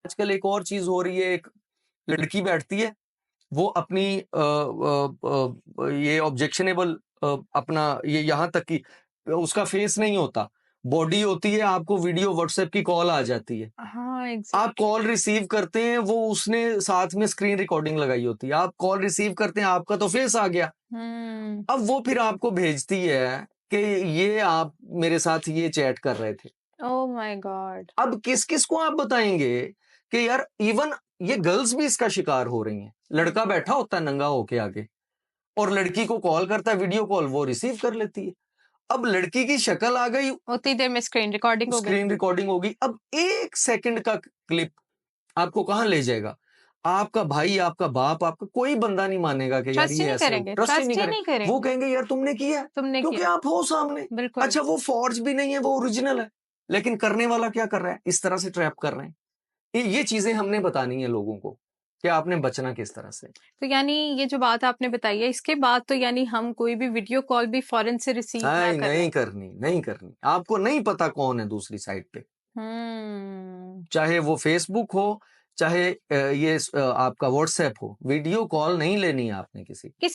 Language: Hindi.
आजकल एक और चीज हो रही है, एक लड़की बैठती है, वो अपनी ये ऑब्जेक्शनेबल अपना ये यहाँ तक कि उसका फेस नहीं होता, बॉडी होती है, आपको वीडियो व्हाट्सएप की कॉल आ जाती है, हाँ, आप एग्ज़ैक्टली। कॉल रिसीव करते हैं, वो उसने साथ में स्क्रीन रिकॉर्डिंग लगाई होती है, आप कॉल रिसीव करते हैं, आपका तो फेस आ गया। हुँ। अब वो फिर आपको भेजती है कि ये आप मेरे साथ ये चैट कर रहे थे। Oh my God! अब किस-किस को आप बताएँगे कि यार इवन ये गर्ल्स भी इसका शिकार हो रही हैं। हुँ। लड़का बैठा होता है नंगा होके आगे और लड़की को कॉल करता है वीडियो कॉल, वो रिसीव कर लेती है। अब लड़की की शक्ल आ गई, उतनी देर में स्क्रीन रिकॉर्डिंग हो गई। स्क्रीन रिकॉर्डिंग होगी। अब 1 सेकंड का क्लिप आपको कहाँ ले जाएगा? आपका भाई, आपका बाप, आपका कोई बंदा नहीं मानेगा कि यार ट्रस्ट ही ये नहीं ऐसे हो करेंगे, ट्रस्ट ही नहीं ट्रस्ट ही करें। नहीं वो करेंगे। कहेंगे यार तुमने किया है, तुमने क्योंकि किया। आप हो सामने। बिल्कुल। अच्छा वो फॉर्ज भी नहीं है, वो ओरिजिनल है। लेकिन करने वाला क्या कर रहा है? इस तरह से ट्रैप कर रहे हैं। ये चीज़ें हमने बतानी है लोगों को, कि आपने बचना किस तरह से। तो यानी ये जो बात आपने बताई है, इसके बाद तो यानी हम कोई भी वीडियो कॉल भी फ़ौरन से रिसीव ना नहीं, करें। नहीं करनी, नहीं करनी। आपको नहीं पता कौन है दूसरी साइड पे। हुँ। चाहे वो फ़ेसबुक हो, चाहे आपका व्हाट्सएप हो, वीडियो कॉल नहीं लेनी है आपने किसी की। किस